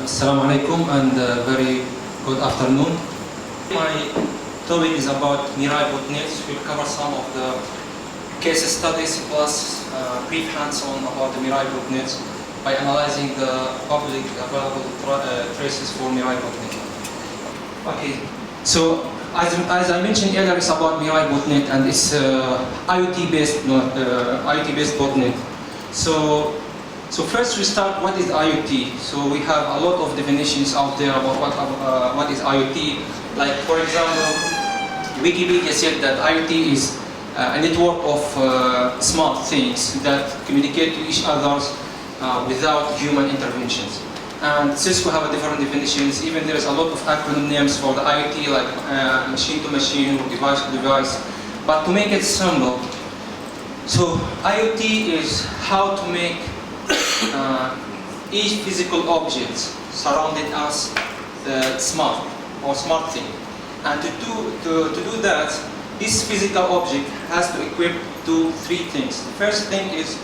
Assalamu alaikum and very good afternoon. My topic is about Mirai Botnets. We'll cover some of the case studies plus brief hands-on about the Mirai Botnets by analyzing the public available traces for Mirai Botnet. Okay, so as I mentioned earlier, it's about Mirai Botnet and it's IoT-based botnet. So first we start, what is IoT? So we have a lot of definitions out there about what is IoT. Like for example, Wikipedia said that IoT is a network of smart things that communicate to each other without human interventions. And Cisco have a different definitions. Even there is a lot of acronym names for the IoT, like machine to machine or device to device. But to make it simple, so IoT is how to make each physical object surrounding us smart thing. And to do that, this physical object has to equip to three things. The first thing is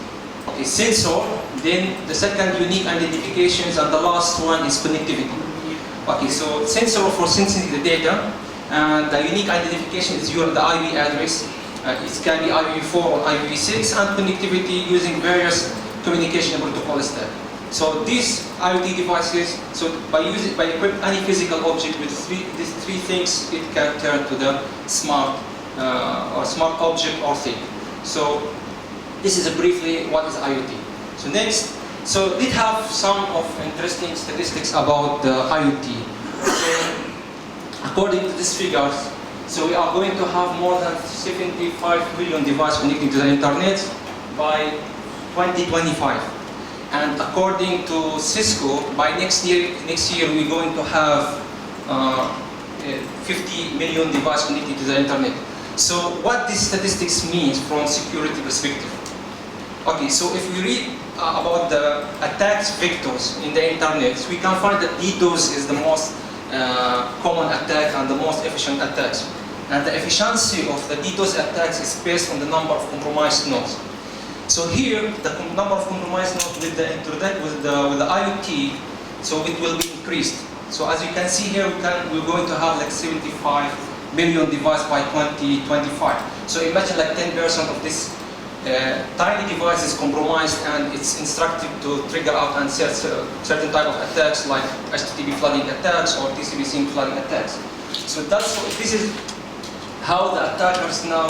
sensor, then the second unique identifications, and the last one is connectivity. Okay, so sensor for sensing the data, and the unique identification is the IP address. It can be IPv4 or IPv6, and connectivity using various communication protocol stack. So these IoT devices, so by equipping any physical object with these three things, it can turn to the smart object or thing. So this is briefly what is IoT. So next, so we have some of interesting statistics about the IoT. So according to these figures, so we are going to have more than 75 million devices connecting to the internet by 2025. And according to Cisco, by next year we're going to have 50 million devices connected to the internet. So what these statistics means from security perspective? Okay, so if we read about the attacks vectors in the internet, we can find that DDoS is the most common attack and the most efficient attacks. And the efficiency of the DDoS attacks is based on the number of compromised nodes. So here, the number of compromised nodes with the IoT, so it will be increased. So as you can see here, we're going to have like 75 million devices by 2025. So imagine like 10% of this tiny device is compromised, and it's instructed to trigger out and set certain type of attacks like HTTP flooding attacks or TCP SYNC flooding attacks. So this is how the attackers now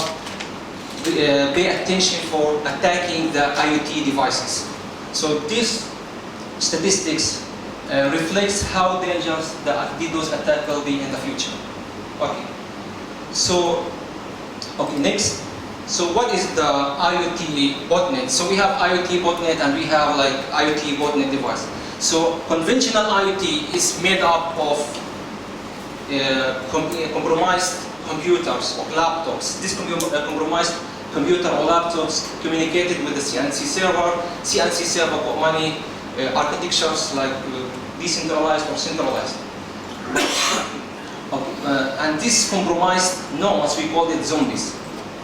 pay attention for attacking the IoT devices. So this statistics reflects how dangerous the DDoS attack will be in the future. Okay. So, next. So what is the IoT botnet? So we have IoT botnet and we have like IoT botnet device. So conventional IoT is made up of compromised computers or laptops. This compromised computer or laptops communicated with the CNC server. CNC server got many architectures like decentralized or centralized. And this compromised nodes, we call it zombies.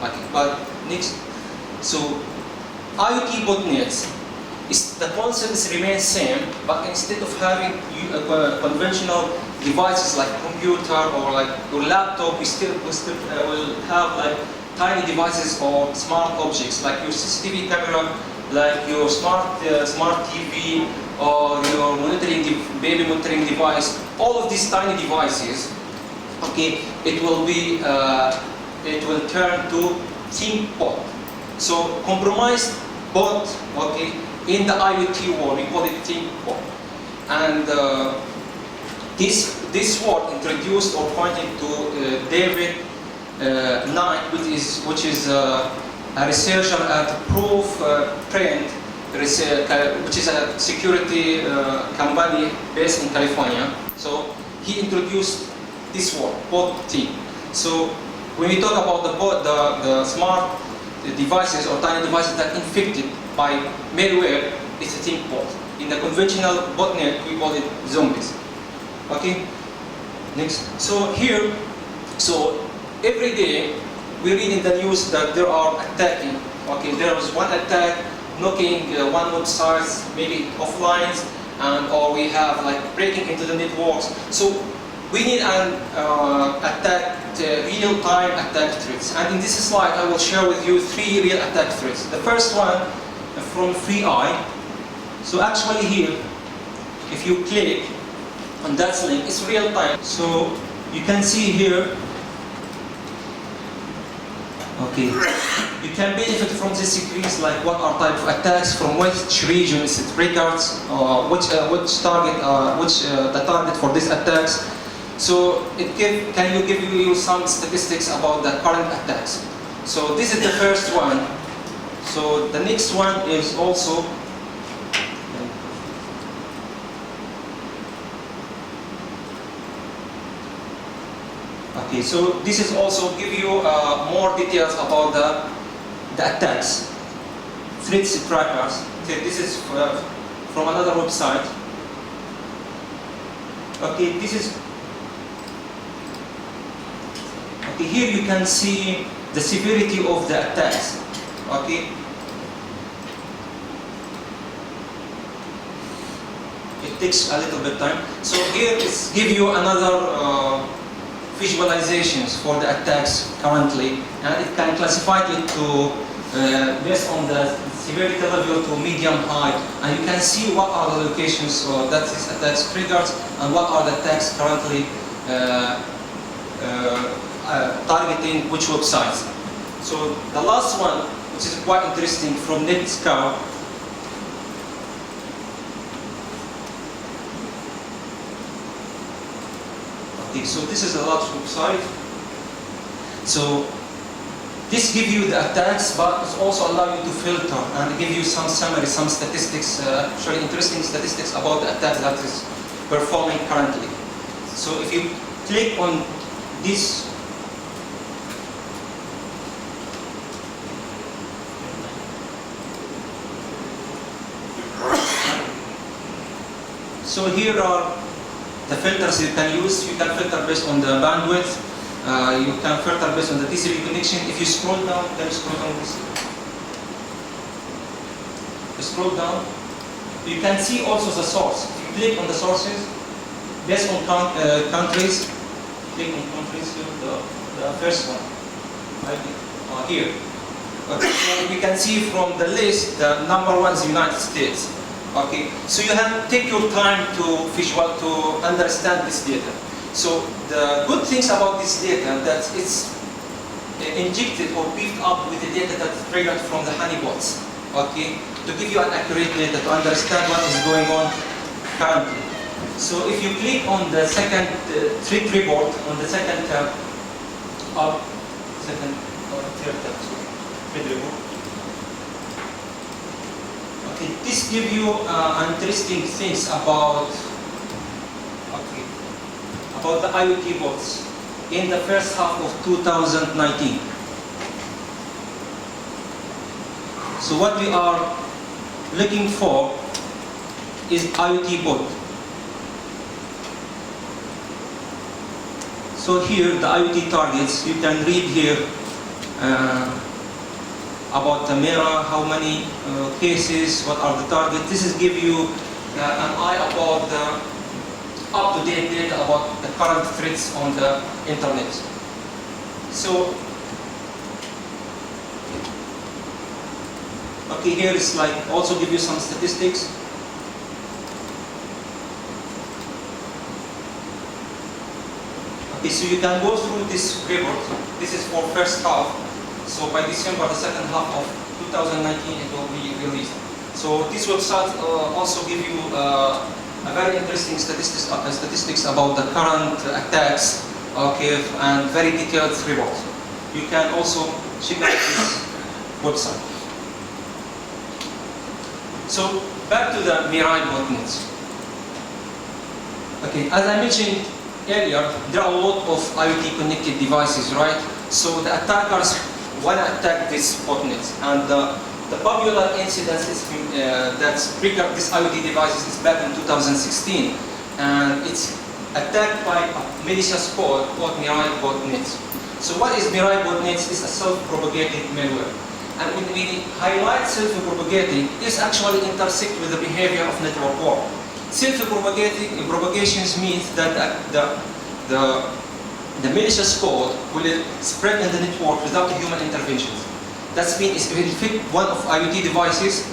Okay, but next, so IoT botnets, the concepts remain same, but instead of having conventional devices like computer or like your laptop, we still will have like tiny devices or smart objects like your CCTV camera, like your smart TV, or your baby monitoring device. All of these tiny devices, okay, it will turn to thin bot. So compromised bot, okay, in the IoT world we call it thin bot. And this word introduced or pointed to David Knight, which is a researcher at Print Research, which is a security company based in California. So he introduced this word, bot thin. So when we talk about the smart devices or tiny devices that are infected by malware, it's a thin bot. In the conventional botnet, we call it zombies. Okay. Next. So here, so every day we read in the news that there are attacking. Okay, there was one attack knocking one website maybe offline, and or we have like breaking into the networks. So we need an real-time attack threats. And in this slide, I will share with you 3 real attack threats. The first one from FreeEye. So actually here, if you click on that link, it's real-time. So you can see here. Okay, you can benefit from this screens, like what are type of attacks, from which region is it triggered, which target, the target for these attacks. So it can give you some statistics about the current attacks. So this is the first one. So the next one is also okay, so this is also give you more details about the attacks. Threats trackers. Okay, this is from another website. Okay, this is okay. Here you can see the severity of the attacks. Okay. It takes a little bit time. So here is give you another visualizations for the attacks currently, and it can classify it to based on the severity level to medium high, and you can see what are the locations that this attacks triggered and what are the attacks currently targeting which websites. So the last one, which is quite interesting, from NetScout. Okay, so this is a large website. So this gives you the attacks, but it also allows you to filter and give you some summary, some statistics, actually interesting statistics about the attack that is performing currently. So if you click on this, so here are the filters you can use. You can filter based on the bandwidth. You can filter based on the TCP connection. If you scroll down, can you scroll down this? You scroll down. You can see also the source. If you click on the sources, based on countries, click on countries, the first one, right here. Okay. So we can see from the list, the number 1 is United States. Okay, so you have to take your time to understand this data. So the good things about this data that it's injected or beefed up with the data that's triggered from the honeypots. Okay, to give you an accurate data to understand what is going on currently. So if you click on the second threat report on the second tab, third tab, threat report. Okay, this gives you interesting things about the IoT bots in the first half of 2019. So what we are looking for is IoT bot. So here the IoT targets, you can read here about the Mirai, how many cases, what are the targets. This is give you an eye about the up-to-date data about the current threats on the internet. So, okay, here is like also give you some statistics. Okay, so you can go through this report. This is for first half. So by December, the second half of 2019, it will be released. So this website also give you a very interesting statistics about the current attacks, okay, and very detailed report. You can also check out this website. So back to the Mirai botnets. Okay, as I mentioned earlier, there are a lot of IoT connected devices, right? So the attackers want to attack this botnet, and the popular incidents that's triggered these IoT devices is back in 2016, and it's attacked by a malicious code called Mirai Botnets. So what is Mirai Botnets? It's a self-propagating malware, and when we highlight self-propagating, it's actually intersect with the behavior of network war. Self-propagating propagations means that the malicious code will spread in the network without human intervention. That means if it infects one of IoT devices,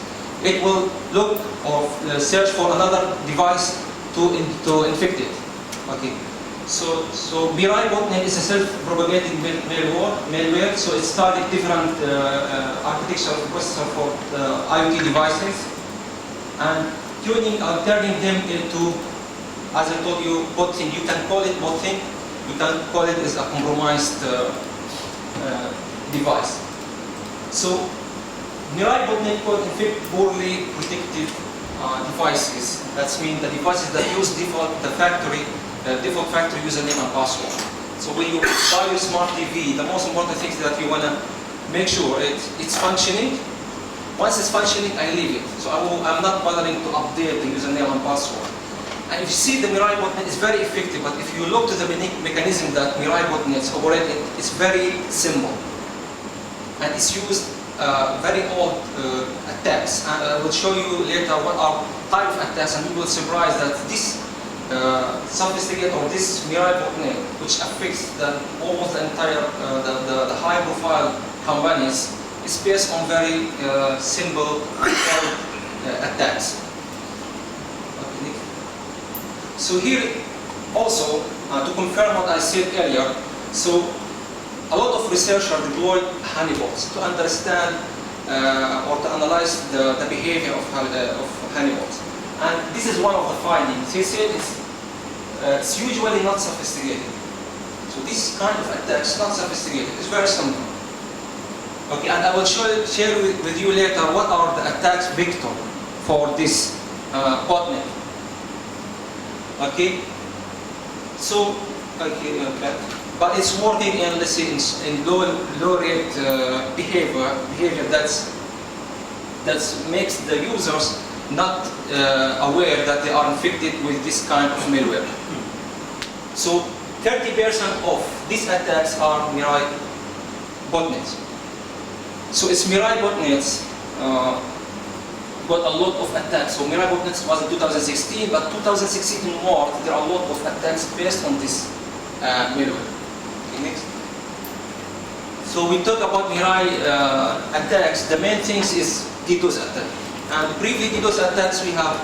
it will look or search for another device to infect it. Okay. So Mirai Botnet is a self-propagating malware. So it's target different architectural processor for IoT devices, and turning them into, as I told you, bot thing. You can call it bot thing. You can call it as a compromised device. So Mirai Botnet could infect poorly protected devices. That means the devices that use default factory username and password. So when you buy your smart TV, the most important thing is that you want to make sure it's functioning. Once it's functioning, I leave it. So I'm not bothering to update the username and password. And if you see the Mirai Botnet is very effective, but if you look to the mechanism that Mirai Botnets operate, it's very simple. And it's used very old attacks. And I will show you later what are type of attacks, and you will be surprised that this sophisticated or this Mirai Botnet, which affects almost the entire the high-profile companies, is based on very simple attacks. Okay. So here also to confirm what I said earlier, so a lot of researchers deployed honeypots to understand or to analyze the behavior of honeypots. And this is one of the findings. He said it's usually not sophisticated. So this kind of attack is not sophisticated. It's very simple. Okay, and I will share with you later what are the attacks vector for this botnet. Okay. So but it's working in, let's say, in low rate behavior that makes the users not aware that they are infected with this kind of malware. So 30% of these attacks are Mirai botnets. So it's Mirai botnets got a lot of attacks. So Mirai botnets was in 2016, but 2016 more, there are a lot of attacks based on this malware. Okay, next. So we talk about Mirai attacks. The main things is DDoS attack. And previous DDoS attacks, we have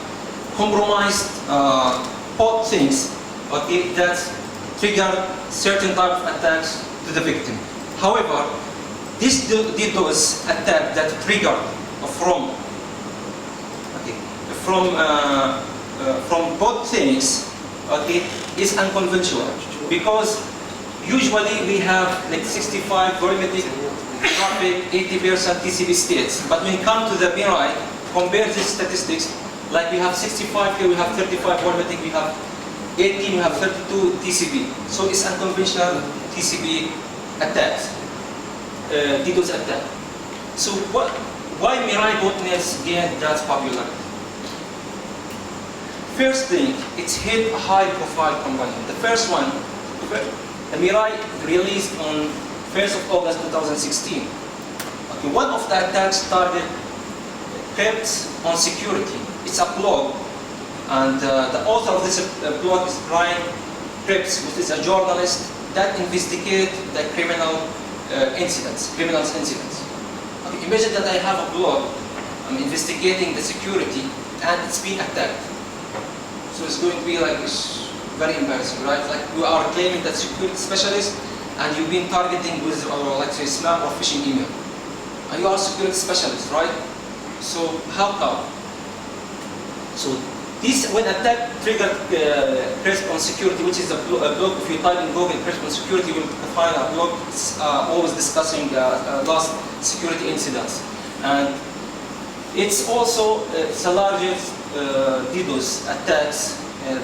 compromised bot things, okay, that trigger certain type of attacks to the victim. However, this DDoS attack that triggered from bot things, okay, is unconventional, because usually we have like 65 volumetric traffic, 80% TCP states. But when it comes to the Mirai, compare these statistics, like we have 65 here, we have 35 volumetric, we have 18, we have 32 TCP. So it's unconventional TCP attacks, DDoS attack. So why Mirai botnets gained that popularity? First thing, it's hit a high-profile company. The first one, the Mirai released on 1st of August 2016. Okay, one of the attacks targeted crypts on security. It's a blog, and the author of this blog is Brian Cripps, which is a journalist that investigates the criminal incidents. Okay, imagine that I have a blog, I'm investigating the security, and it's being attacked. So it's going to be like very embarrassing, right? Like you are claiming that security specialist, and you've been targeting with, let's say, spam or phishing email. And you are a security specialist, right? So how come? So this, when attack triggered crisp on security, which is a blog, if you type in Google crisp on security, you will find a blog always discussing last security incidents. And it's also it's the largest DDoS attacks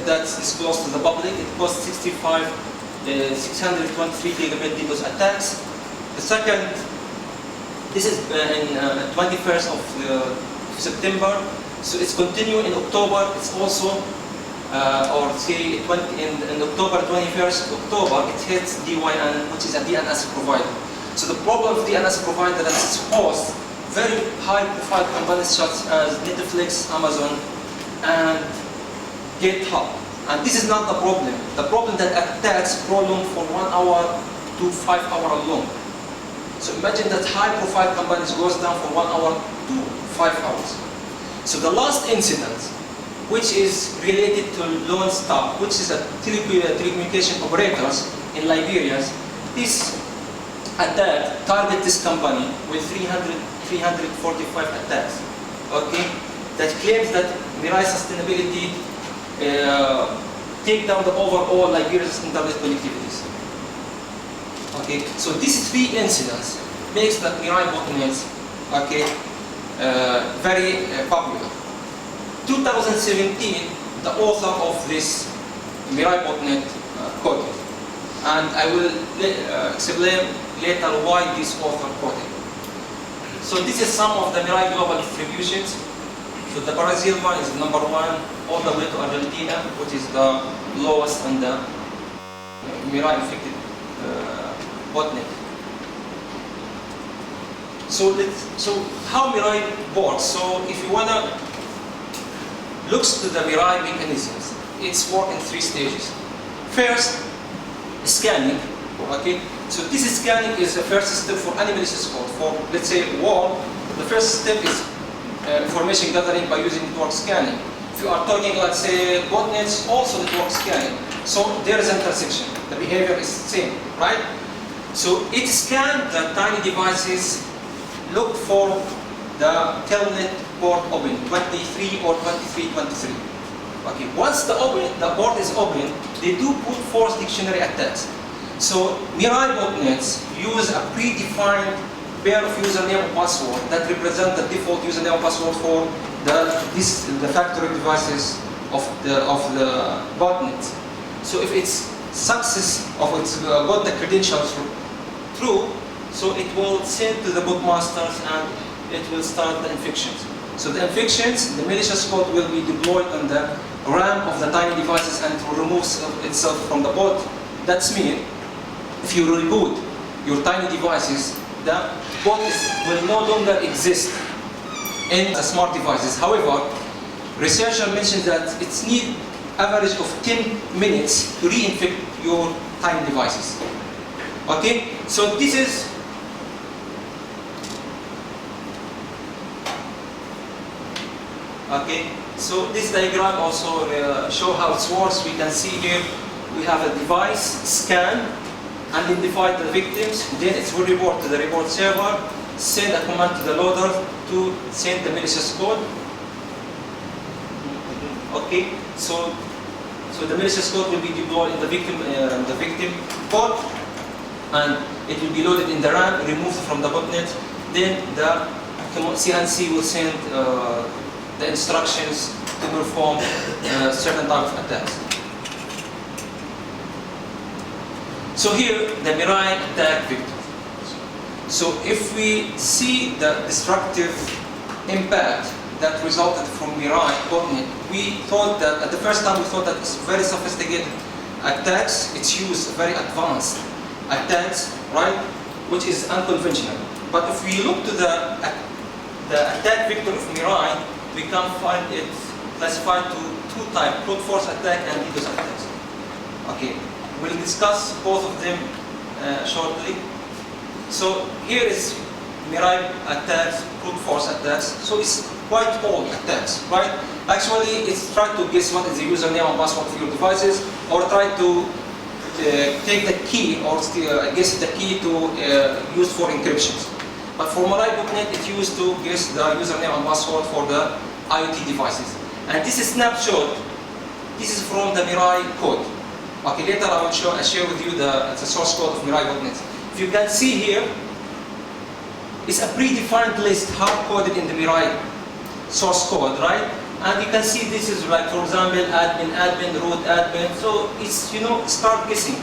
that's disclosed to the public. It costs 623 gigabit DDoS attacks. The second, this is in 21st of September, so it's continuing in October. It's also, or say in October 21st October, it hits DYN, which is a DNS provider. So the problem of DNS provider that it's host very high-profile companies such as Netflix, Amazon, and get hot. And this is not the problem. The problem that attacks prolong for 1 hour to 5 hours long. So imagine that high-profile companies goes down from 1 hour to 5 hours. So the last incident, which is related to Lone Star, which is a telecommunication operators in Liberia, this attack target this company with 345 attacks. Okay, that claims that Mirai sustainability take down the overall Liberia's internet connectivities. Okay, so these 3 incidents makes that Mirai Botnets, okay, very popular. 2017, the author of this Mirai Botnet quoted, and I will explain later why this author quoted. So this is some of the Mirai global distributions. So the Brazil one is number 1, all the way to Argentina, which is the lowest and the Mirai infected botnet. So how Mirai works? So if you wanna look to the Mirai mechanisms, it's work in 3 stages. First, scanning. Okay, so this scanning is the first step for any malicious code. For let's say wall, the first step is information gathering by using network scanning. If you are talking, let's say, botnets, also network scanning. So there is intersection. The behavior is the same, right? So it scans the tiny devices, look for the telnet port open, 23 or 2323. Okay, once the port is open, they do brute force dictionary attacks. So Mirai botnets use a predefined pair of username and password that represent the default username and password for the factory devices of the botnet. So if it's success of its got the credentials true, so it will send to the bootmasters and it will start the infections. So the infections, the malicious code will be deployed on the RAM of the tiny devices and it will remove itself from the bot. That's mean if you reboot your tiny devices, the bot will no longer exist in the smart devices. However, researchers mentioned that it's need average of 10 minutes to reinfect your tiny devices. Okay, so this is okay. So this diagram also show how it works. We can see here we have a device scan, identify the victims, then it will report to the report server, send a command to the loader to send the malicious code. Okay, so the malicious code will be deployed in the victim port, and it will be loaded in the RAM, removed from the botnet. Then the CNC will send the instructions to perform certain type of attacks. So here, the Mirai attack vector. So if we see the destructive impact that resulted from Mirai botnet, we thought that, at the first time we thought that it's very sophisticated attacks, it's used very advanced attacks, right, which is unconventional. But if we look to the attack vector of Mirai, we can find it classified to 2 types, brute force attack and DDoS attacks. Okay. We'll discuss both of them shortly. So here is Mirai attacks, brute force attacks. So it's quite old attacks, right? Actually, it's trying to guess what is the username and password of your devices, or try to take the key, or guess the key to use for encryptions. But for Mirai botnet, it's used to guess the username and password for the IoT devices. And this is snapshot. This is from the Mirai code. Okay, later I will share with you the source code of Mirai Botnets. If you can see here, it's a predefined list hard-coded in the Mirai source code, right? And you can see this is like, for example, admin, root admin. So it's, start guessing.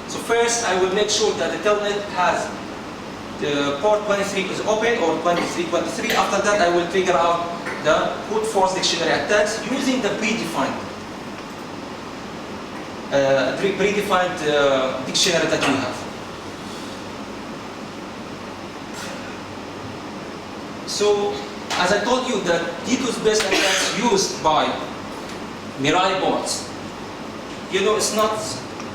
So first I will make sure that the telnet has the port 23 is open or 2323. After that I will figure out the brute force dictionary attacks using the predefined dictionary that you have. So, as I told you, the DDoS-based attacks used by Mirai bots. You know, it's not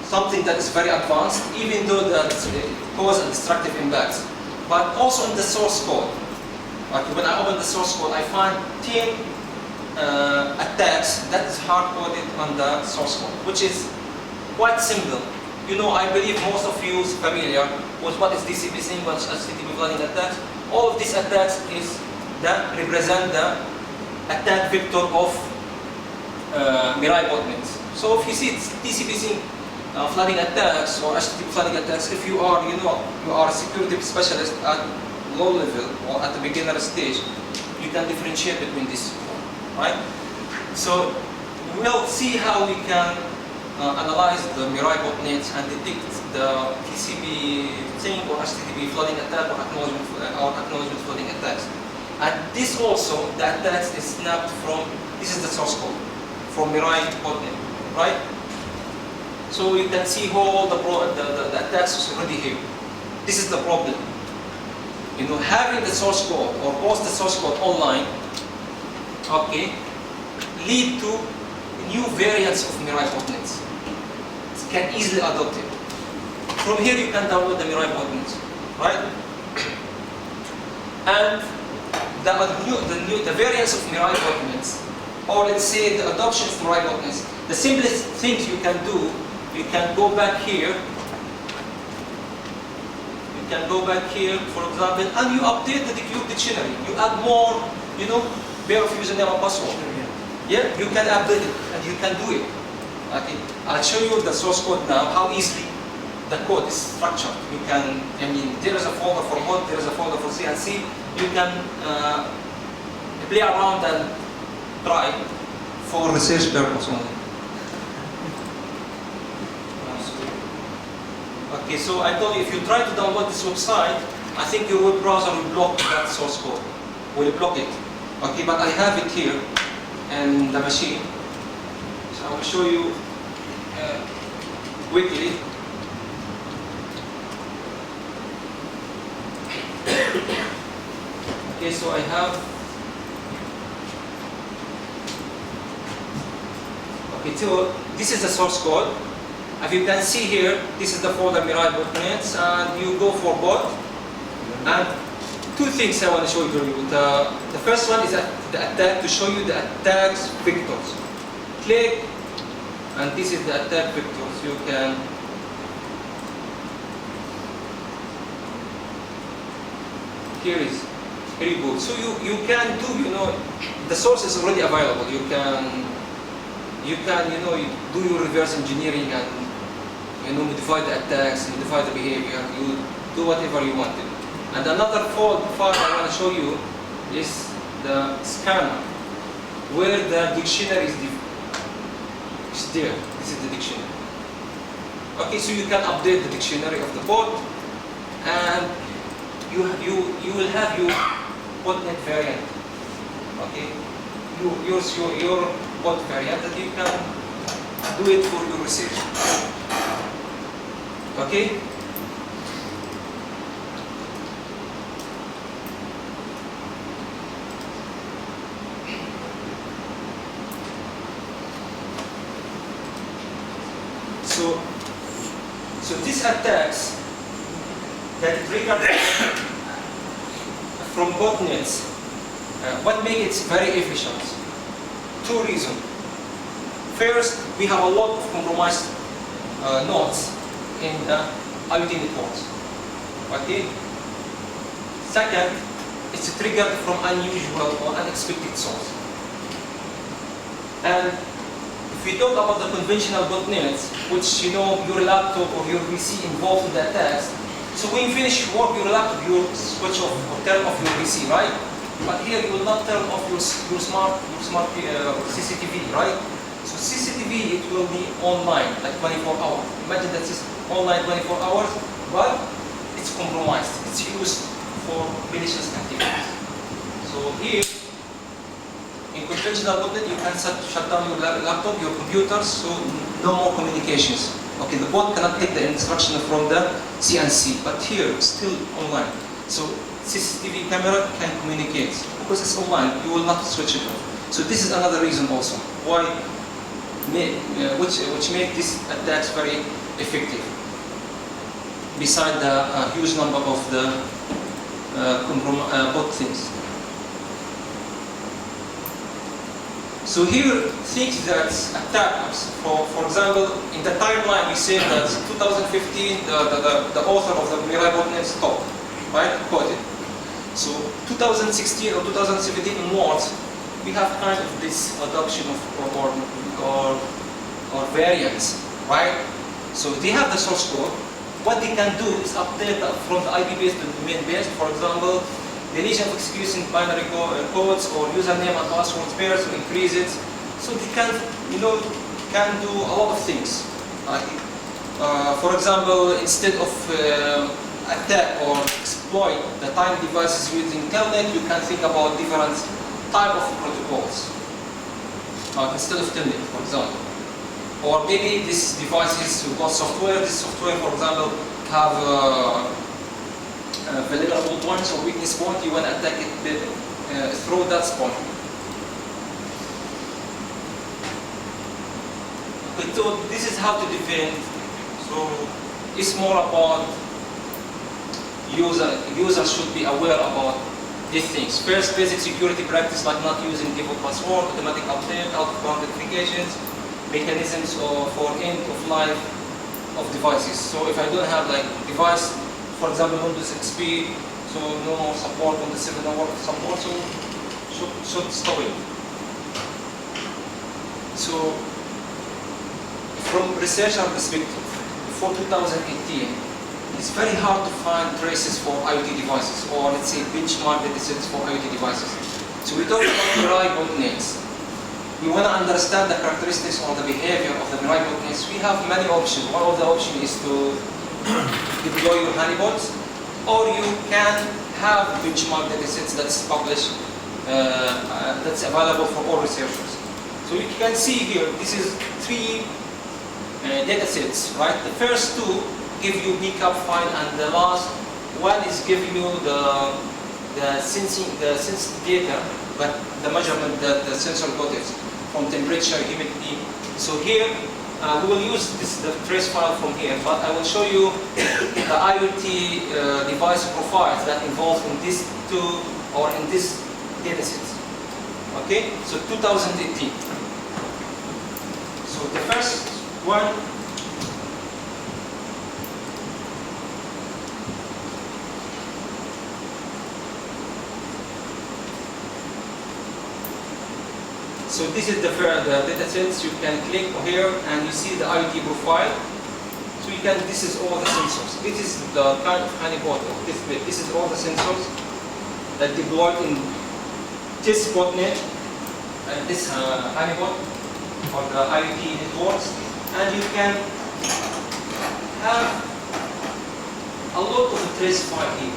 something that is very advanced, even though that cause a destructive impact. But also in the source code. Okay, when I open the source code, I find 10 attacks that is hard-coded on the source code, which is quite simple. You know, I believe most of you is familiar with what is DCP, what is HTTP flooding attacks. All of these attacks is that represent the attack vector of Mirai botnets. So if you see DCP flooding attacks or HTTP flooding attacks, if you are, you know, you are a security specialist at low level or at the beginner stage, you can differentiate between these, right? So we'll see how we can analyze the Mirai botnets and detect the TCP thing or HTTP flooding attack or acknowledgement flooding attacks. And this also, the attacks is snapped from, this is the source code, from Mirai botnet, right? So you can see all the attacks is already here. This is the problem. You know, having the source code or post the source code online, okay, lead to new variants of Mirai botnets. It can easily adopt it. From here you can download the Mirai botnets, right? And the variants of Mirai botnets, or let's say the adoption of Mirai botnets, the simplest things you can do, you can go back here. You can go back here, for example, and you update your dictionary. You add more, you know, pair of username and password. Yeah, you can update it, and you can do it. Okay, I'll show you the source code now, how easily the code is structured. You can, I mean, there is a folder for bot, there is a folder for CNC. You can play around and try for research purpose only. Okay, so I told you, if you try to download this website, I think your web browser will block that source code. Will block it. Okay, but I have it here in the machine. So I will show you quickly. Okay, so I have. Okay, so this is the source code. As you can see here, this is the folder Mirai botnets, and you go for bot. And two things I want to show you. The first one is the attack, to show you the attacks vectors. Click, and this is the attack vectors. You can here is reboot. So you can do, you know, the source is already available. You can you know, do your reverse engineering and, you know, modify the attacks, modify the behavior. You do whatever you want to. And another part I want to show you is the scanner, where the dictionary is there. This is the dictionary. Okay, so you can update the dictionary of the bot, and you will have your botnet variant. Okay, your bot variant that you can do it for your research. Okay. So these attacks that trigger from botnets, what makes it very efficient? Two reasons. First, we have a lot of compromised nodes in the IoT networks. Okay. Second, it's triggered from unusual or unexpected source. And if we talk about the conventional botnets, which, you know, your laptop or your PC involved in the attacks, so when you finish work your laptop, you switch off or turn off your PC, right? But here you will not turn off your smart CCTV, right? So CCTV, it will be online, like 24 hours. Imagine that it's online 24 hours, but it's compromised. It's used for malicious activities. So here, in conventional botnet, you can shut down your laptop, your computer, so no more communications. Okay, the bot cannot take the instruction from the CNC, but here, still online. So CCTV camera can communicate. Because it's online, you will not switch it off. So this is another reason also why which make these attacks very effective. Beside the huge number of the bot things. So here, things that attackers, for example, in the timeline we say that 2015, the author of the Mirai Botnets talk, right, quoted. So 2016 or 2017 onwards, we have kind of this adoption of or variants, right? So they have the source code. What they can do is update from the IP based to domain based. For example, deletion of execution binary codes or username and password pairs to increase it. So they can, can do a lot of things. For example, instead of attack or exploit the tiny devices using telnet, you can think about different type of protocols. Instead of telnet, for example. Or maybe this devices who got software. This software, for example, have vulnerable points or weakness point. You want to attack it through that point. Okay, so this is how to defend. So it's more about users should be aware about these things. First, basic security practice like not using default password, automatic update, outbound notifications, mechanisms for end of life of devices. So if I don't have like device, for example, Windows XP, so no more support on the 7 hour support, so should stop it. So from researcher perspective, before 2018, it's very hard to find traces for IoT devices, or let's say benchmark datasets for IoT devices. So we talk about Mirai Botnets. We want to understand the characteristics or the behavior of the Mirai Botnets. We have many options. One of the options is to deploy your honeypots, or you can have benchmark datasets that's published, that's available for all researchers. So you can see here, this is 3 datasets, right? The first 2 give you backup file, and the last one is giving you the sensing data, but the measurement that the sensor got it from temperature, humidity. So here we will use the trace file from here, but I will show you the IoT device profiles that involved in these 2 or in this datasets. Okay, so 2018. So the first one. So this is the datasets. You can click here and you see the IoT profile. So you can, this is all the sensors. This is the kind of honeypot of this bit. This is all the sensors that deployed in this botnet and this honeypot for the IoT networks. And you can have a lot of trace file here.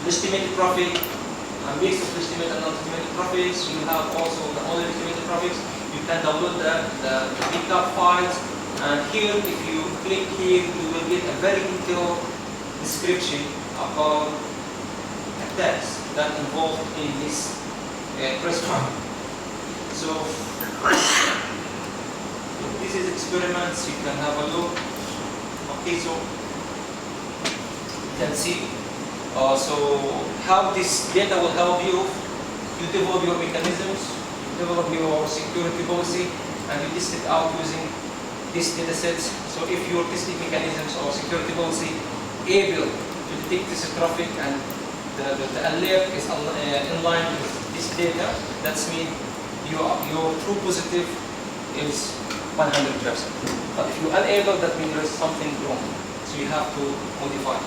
Estimated traffic, a mix of estimated and non-estimated traffics. You have also the only estimated traffics. You can download the backup files, and here, if you click here, you will get a very detailed description about attacks that involved in this trace file. So this is experiments. You can have a look. Okay, so you can see. So how this data will help you. You develop your mechanisms, you develop your security policy, and you test it out using these data sets. So if your testing mechanisms or security policy able to detect this traffic and the alert is in line with this data, that means your true positive is 100%. But if you're unable, that means there is something wrong. So you have to modify.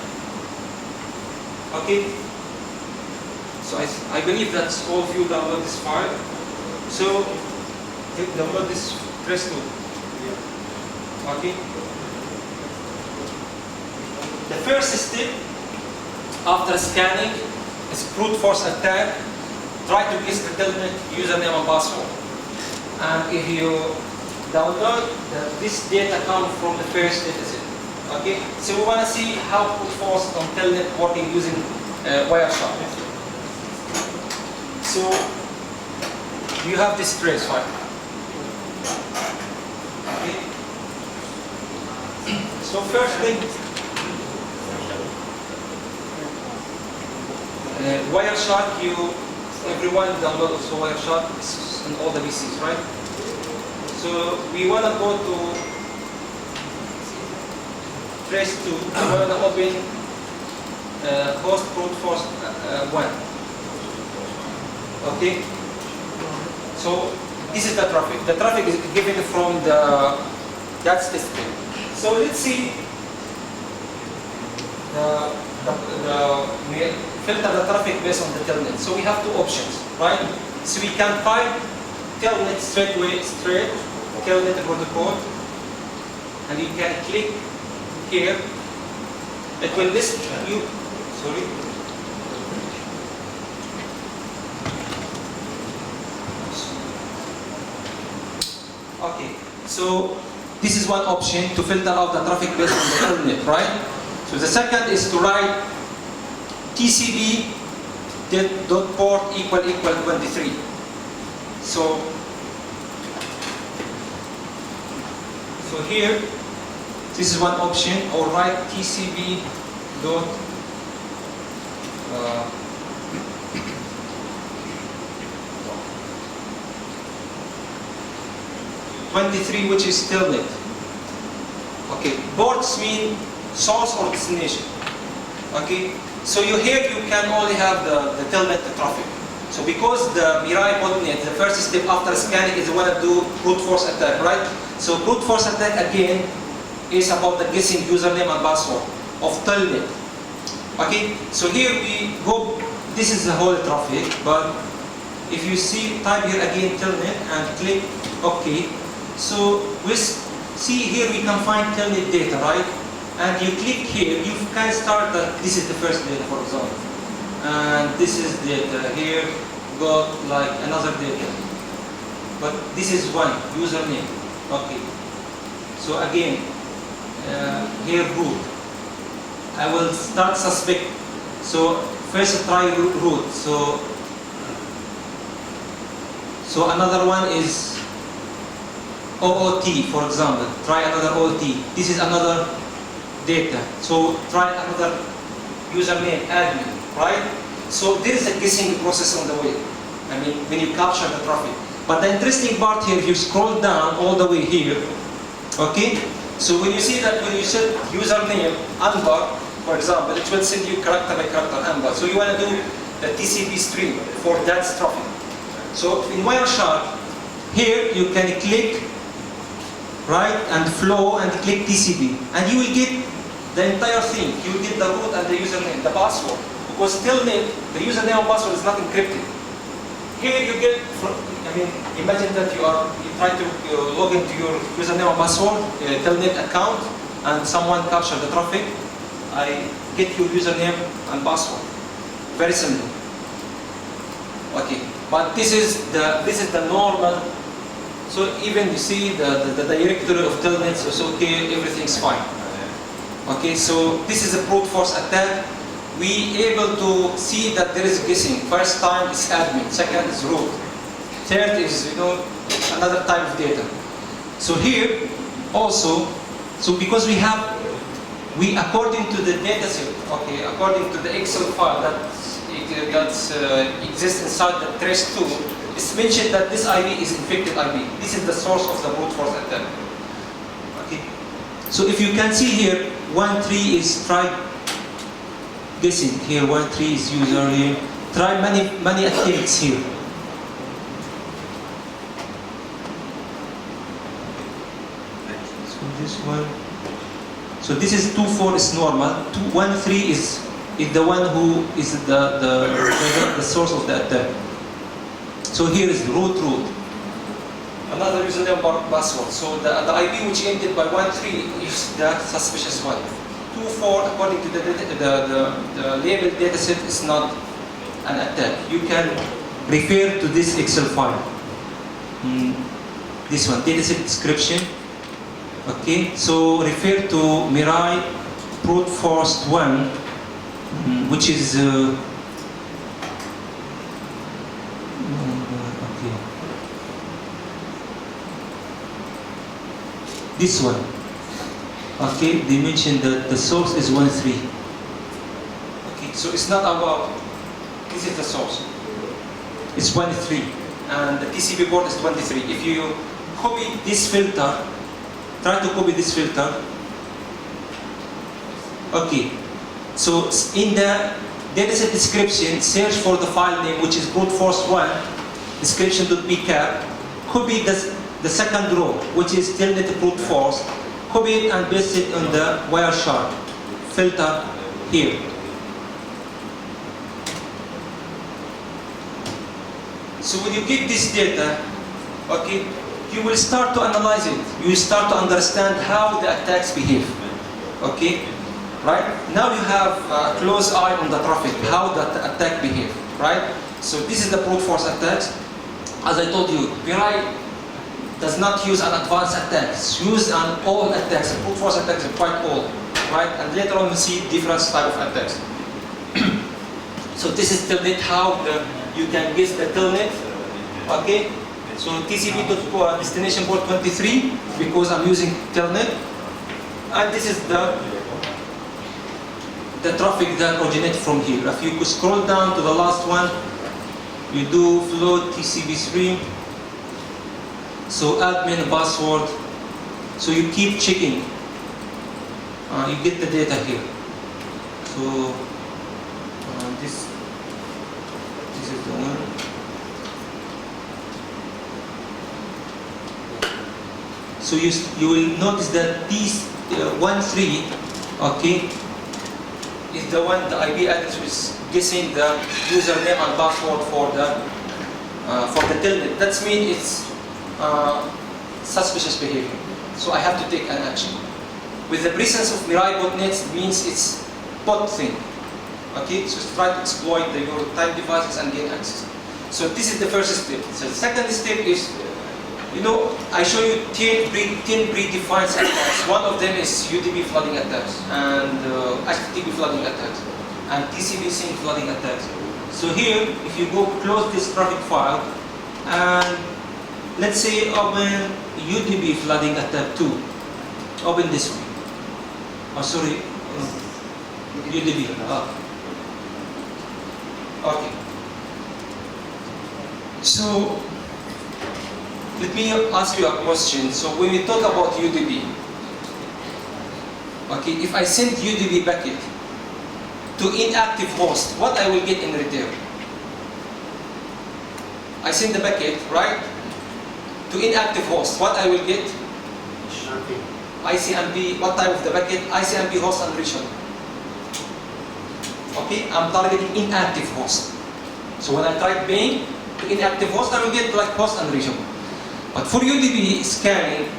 Okay, so I believe that all of you download this file. So download this trace tool. Okay. The first step after scanning is brute force attack. Try to guess the telnet username and password. And if you download, this data comes from the first dataset. Okay, so we want to see how brute force on telnet working using Wireshark. So you have this trace file. So first thing, Wireshark, everyone download also Wireshark on all the PCs, right? So we want to go to trace 2. We want to open host brute force 1. Okay. So this is the traffic. The traffic is given from that's the string. So let's see we filter the traffic based on the telnet. So we have two options, right? So we can type telnet straight, telnet protocol, and you can click here. It will list you. Sorry. Okay. So this is one option to filter out the traffic based on the telnet, right? So the second is to write TCP.port equal 23. So here, this is one option, or write TCP dot 23, which is telnet. Okay, ports mean source or destination. Okay, so here you can only have the telnet traffic. So because the Mirai Botnet, the first step after scanning is want to do brute force attack, right? So brute force attack again is about the guessing username and password of telnet. Okay, so here we go, this is the whole traffic, but if you see, type here again telnet and click OK. So we see here we can find telnet data, right? And you click here, you can start that this is the first data, for example. And this is data here, got like another data. But this is one, username. Okay. So again, here root. I will start suspect. So first try root. So another one is OOT, for example. Try another OOT. This is another data. So try another username, admin, right? So there is a guessing process on the way. I mean, when you capture the traffic. But the interesting part here, if you scroll down all the way here, okay? So when you see that when you set username Anbar, for example, it will send you character by character Anbar. So you want to do the TCP stream for that traffic. So in Wireshark, here you can click right and flow and click TCP, and you will get the entire thing. You will get the root and the username, the password. Because telnet, the username and password is not encrypted. Here you get, imagine that you try to log into your username and password, telnet account, and someone captured the traffic. I get your username and password. Very simple. Okay, but this is the normal. So even you see the directory of telnets is okay, everything's fine. Okay, so this is a brute force attack. We able to see that there is guessing. First time is admin, second is root, third is another type of data. So here also, so because we according to the data set, okay, according to the Excel file that exists inside the trace 2, it's mentioned that this IP is infected IP. This is the source of the brute force attack. Okay. So if you can see here, 1.3 is try guessing. Here 1.3 is user here. Try many attempts here. So this one. So this is 2.4 is normal. 1.3 is the one who is the source of the attack. So here is root. Another username password. So the IP which ended by 1.3 is the suspicious one. 2.4 according to the labeled dataset is not an attack. You can refer to this Excel file. This one, dataset description. Okay, so refer to Mirai brute force 1, which is this one. Okay, they mentioned that the source is 1.3. Okay, so it's not about, this is the source. It's 1.3, and the TCP port is 23. If you copy this filter, try to copy this filter. Okay, so in the dataset description, search for the file name, which is brute force 1, description.pcap. Copy the second row, which is telnet brute force. Copy it and paste it on the Wireshark filter here. So when you get this data, okay, you will start to analyze it. You will start to understand how the attacks behave. Okay, right? Now you have a close eye on the traffic, how that attack behave, right? So this is the brute force attacks. As I told you, Mirai does not use an advanced attack. It's used an all attacks. Brute force attacks are quite old, right? And later on we see different type of attacks. So this is telnet, how you can guess the telnet. Okay. So TCP to destination port 23 because I'm using telnet, and this is the traffic that originates from here. If you could scroll down to the last one, you do float TCP3. So admin password. So you keep checking. You get the data here. So this is the one. So you will notice that this 1.3, okay, is the one, the IP address which is guessing the username and password for the telnet. That means it's suspicious behavior. So I have to take an action. With the presence of Mirai botnets, means it's bot thing. Okay, so try to exploit your time devices and gain access. So this is the first step. So the second step is, I show you 10 predefined attacks. One of them is UDP flooding attacks, and HTTP flooding attacks, and TCP sync flooding attacks. So here, if you go close this traffic file, and let's say open UDP flooding attack 2. Open this one. Oh, sorry, UDP. Okay. So let me ask you a question. So when we talk about UDP, okay, if I send UDP packet to inactive host, what I will get in return? I send the packet, right, to inactive host. What I will get? ICMP. What type of the packet? ICMP host unreachable. Okay, I'm targeting inactive host. So when I try paying to inactive host, I will get like host unreachable. But for UDP scanning,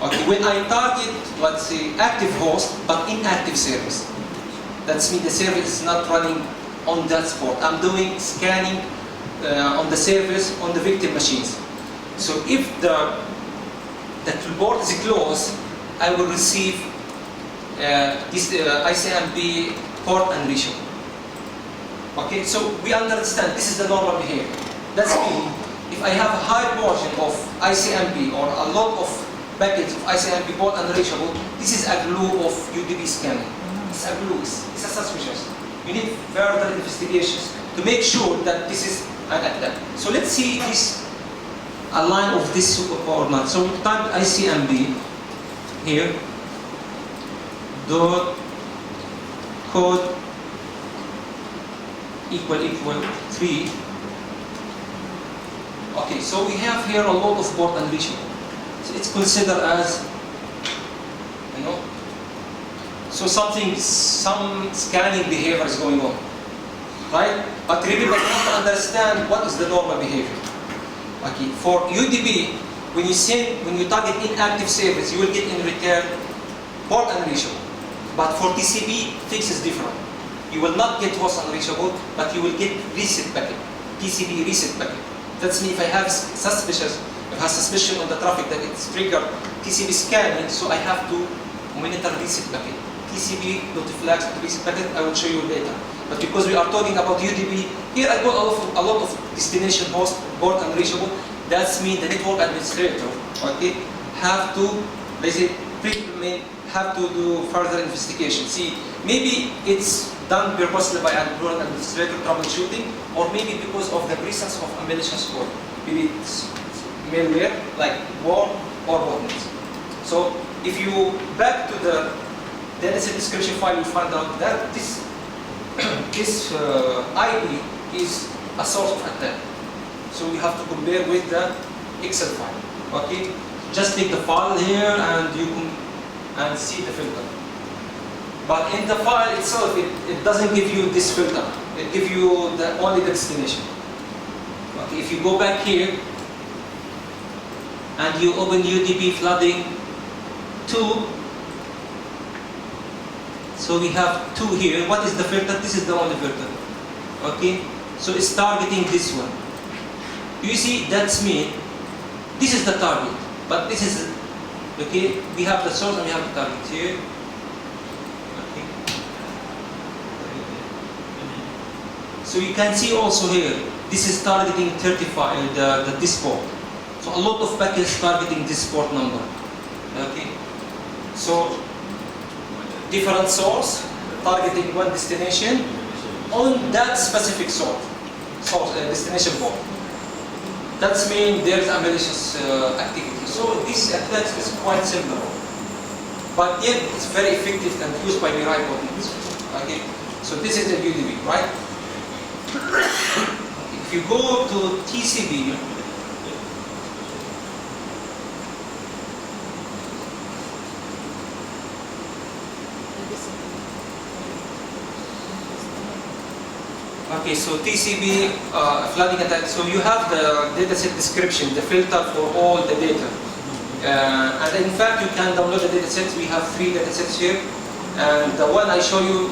okay, when I target, let's say, active host but inactive service, that means the service is not running on that spot. I'm doing scanning on the service on the victim machines. So if the port is closed, I will receive this ICMP port unreachable. Okay, so we understand this is the normal behavior. That's mean if I have a high portion of ICMP or a lot of packets of ICMP port unreachable, this is a glue of UDP scanning. It's a glue, it's a suspicious. You need further investigations to make sure that this is an attack. So let's see this, a line of this or not. So we type ICMP here, dot code equal 3. Okay, so we have here a lot of port unreachable. So it's considered as, so some scanning behavior is going on, right? But remember, we have to understand what is the normal behavior. Okay, for UDP, when you target inactive service, you will get in return port unreachable. But for TCP, things is different. You will not get host unreachable, but you will get reset packet, TCP reset packet. That's means if I have suspicion on the traffic that it's triggered TCP scanning, so I have to monitor reset packet. TCP notiflags to reset packet, I will show you later. But because we are talking about UDP, here I got a lot of destination host port unreachable. That means the network administrator, okay, have to, let's say, people may have to do further investigation. See, maybe it's done purposely by an administrator troubleshooting, or maybe because of the presence of a malicious code. Maybe it's malware like worm or botnet. So if you back to the DNS description file, you find out that this IP is a source of attack. So we have to compare with the Excel file. Okay, just take the file here and you can see the filter. But in the file itself, it doesn't give you this filter. It gives you only the destination. Okay, if you go back here and you open UDP flooding 2, so we have 2 here. What is the filter? This is the only filter. Okay, so it's targeting this one. You see, that's me. This is the target, but this is, okay, we have the source and we have the target here. Okay. So you can see also here, this is targeting 35, this port. So a lot of packets targeting this port number. Okay. So different source targeting one destination on that specific destination port. That means there is a malicious activity. So this attack is quite simple, but yet it's very effective and used by Mirai Botnets. Okay, so this is the UDP, right? If you go to TCP, okay, so TCP flooding attack. So you have the dataset description, the filter for all the data. And in fact, you can download the datasets. We have 3 datasets here. And the one I show you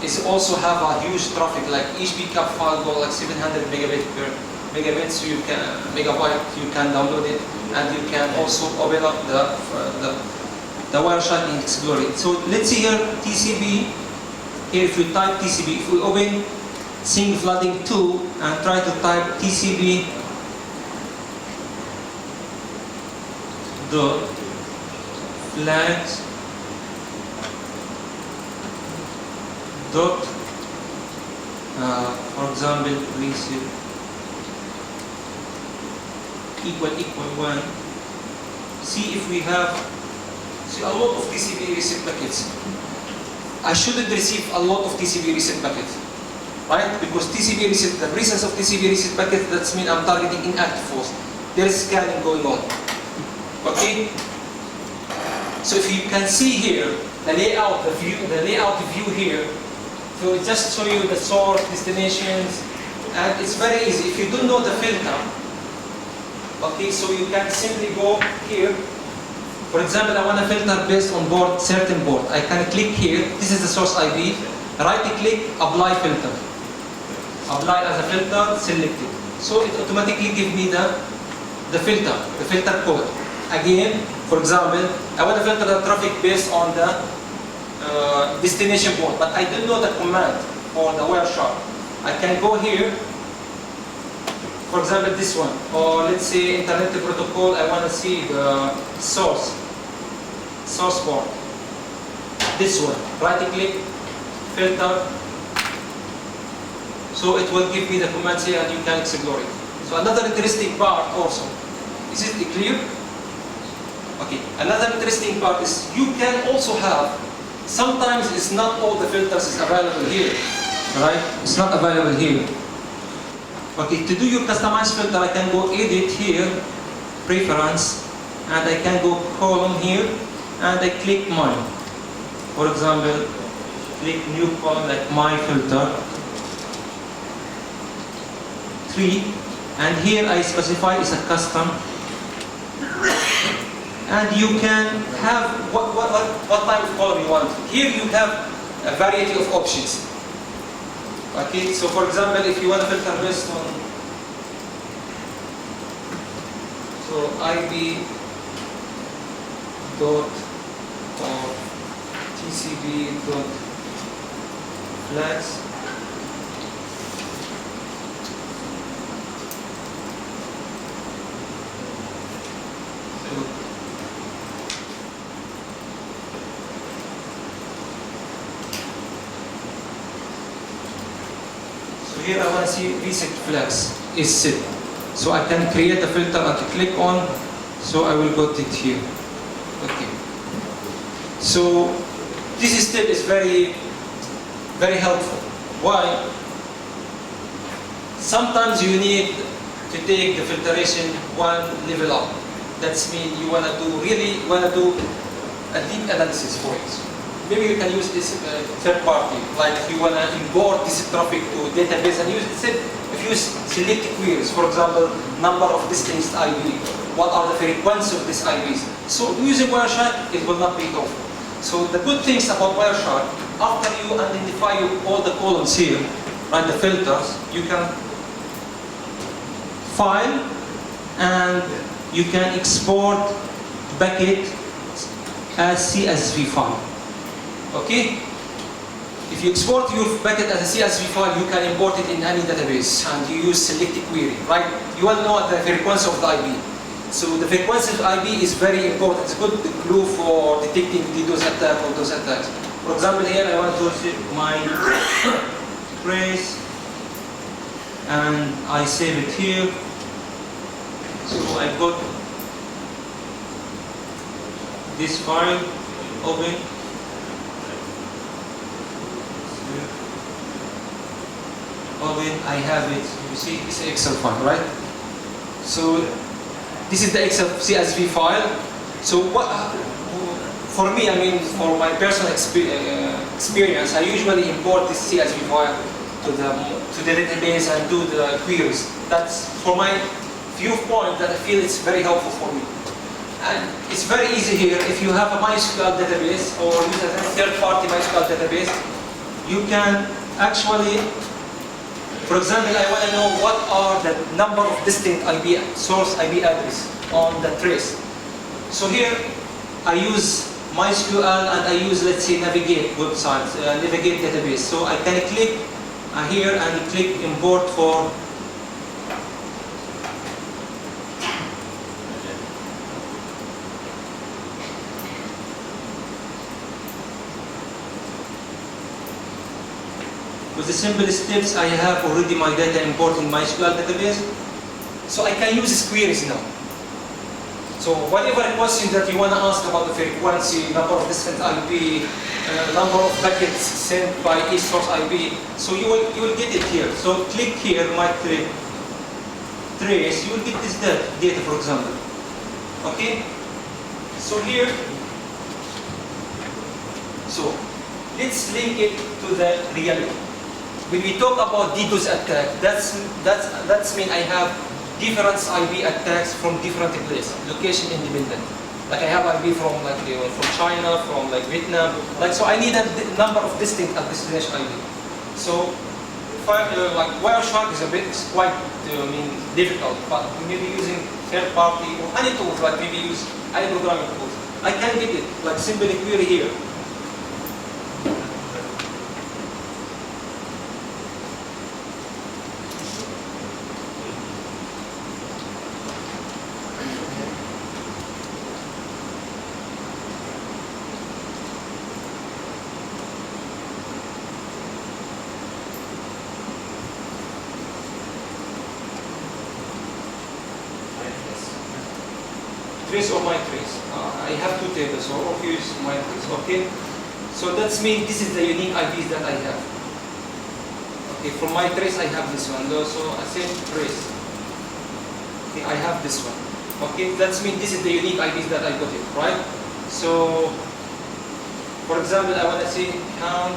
is also have a huge traffic, like each pcap file go like 700 megabit per megabit, so you can megabyte. You can download it, and you can also open up the Wireshark and explore it. So let's see here TCP. Here, if you type TCP, if we open Sing Flooding 2 and try to type TCP dot flags dot for example receive equal 1. See if we have a lot of TCP receive packets. I shouldn't receive a lot of TCP receive packets, right? Because TCP receive, the presence of TCP receive packets, that means I'm targeting inactive host. There is scanning going on. Okay. So if you can see here the layout view here. So it just show you the source, destinations, and it's very easy. If you don't know the filter, okay, so you can simply go here. For example, I want to filter based on certain port. I can click here. This is the source IP. Right-click, apply filter. Apply as a filter, select it. So it automatically gives me the filter code. Again, for example, I want to filter the traffic based on the destination port, but I don't know the command for the Wireshark. I can go here. For example, this one, or let's say Internet Protocol, I want to see the source port. This one, right-click, filter. So it will give me the commands here and you can explore it. So another interesting part also, is it clear? Okay, another interesting part is you can also have, sometimes it's not all the filters is available here, right? It's not available here. Okay, to do your customized filter, I can go edit here, preference, and I can go column here, and I click mine. For example, click new column like my filter 3, and here I specify is a custom, and you can have what type of column you want. Here you have a variety of options. Okay, so for example, if you want to filter based on, so IP dot or TCP dot flags So here I want to see reset flags is set. So I can create a filter and click on. So I will put it here. Okay. So this step is very, very helpful. Why? Sometimes you need to take the filtration one level up. That's mean you want to do a deep analysis for it. Maybe you can use this third party, like if you want to import this traffic to database and use it. If you select queries, for example, number of distinct IP, what are the frequency of these IPs. So using Wireshark, it will not be helpful. So the good things about Wireshark, after you identify all the columns here and the filters, you can file and you can export bucket as CSV file. Okay? If you export your bucket as a CSV file, you can import it in any database and you use select query, right? You will know the frequency of the IP. So the frequency of IP is very important. It's a good clue for detecting DDoS attack or those attacks. For example, here I want to see my trace and I save it here. So I got this file open. I have it. You see, it's an Excel file, right? So this is the Excel CSV file. So what? For me, I mean, for my personal experience, I usually import this CSV file to the database and do the queries. That's for my viewpoint that I feel it's very helpful for me. And it's very easy here. If you have a MySQL database or use a third-party MySQL database, you can actually, for example, I want to know what are the number of distinct source IP address on the trace. So here I use MySQL and I use, let's say, Navigate website, Navigate database. So I can click here and click import for with the simple steps. I have already my data imported in MySQL database. So I can use these queries now. So whatever question that you want to ask about the frequency, number of distant IP, number of packets sent by each source IP, so you will get it here. So click here, my trace, you will get this data, for example. Okay? So here, so let's link it to the reality. When we talk about DDoS attack, that's mean I have different IP attacks from different places, location independent. Like I have IP from from China, from Vietnam. So I need a number of distinct destination IP. So like Wireshark is quite difficult, but maybe using third party or any tools, like maybe use any programming tools, I can get it like simply query here. Trace or my trace. I have two tables, so I'll use my trace. Okay. So that means this is the unique IPs that I have. Okay, from my trace I have this one. So I say trace. Okay, I have this one. Okay, that means this is the unique IPs that I got it, right? So, for example, I want to say count.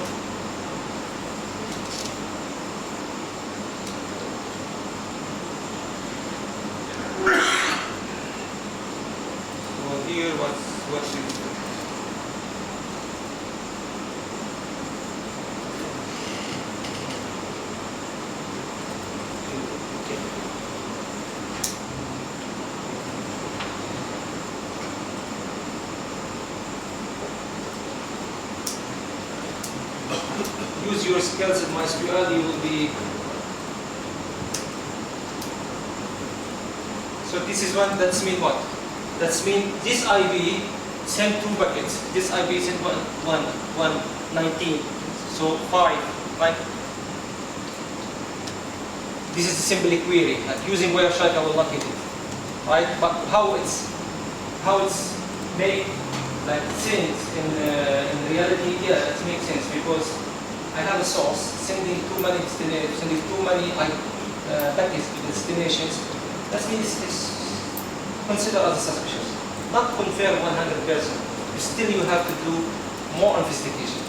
Here, what's it? Okay. Use your skills in MySQL, you will be. So this is one. That's mean what? That's mean this IP sent two buckets. This IP sent 119. So 5, right? this is simply query, like using Wireshark I will not get it, right? But how it's made like sense in reality, yeah, it makes sense because I have a source sending too many packets to destinations. That means it's considered as suspicious, not confirm 100%. Still, you have to do more investigation.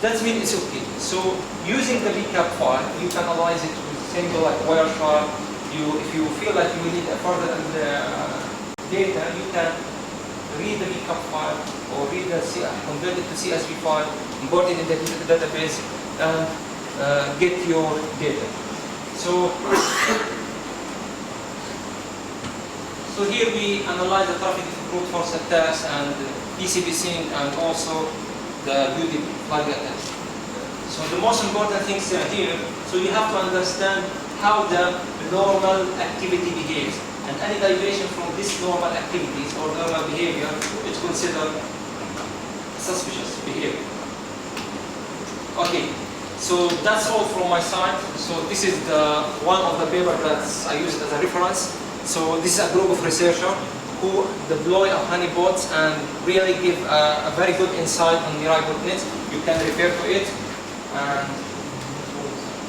That means it's okay. So using the recap file, you can analyze it with simple like Wireshark. If you feel like you need a further data, you can read the recap file or read the convert it to CSV file, import it in the database, and get your data. So here we analyze the traffic brute force attacks and TCP sync and also the UDP flag attack. So the most important things are here. So you have to understand how the normal activity behaves, and any deviation from this normal activities or normal behavior is considered suspicious behavior. Okay, so that's all from my side. So this is one of the papers that I used as a reference. So this is a group of researchers who deploy a honeypots and really give a very good insight on Mirai Botnets. You can refer to it.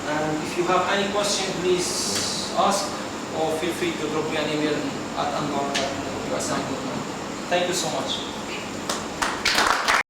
And if you have any question, please ask or feel free to drop me an email at andor@usac.com. Thank you so much.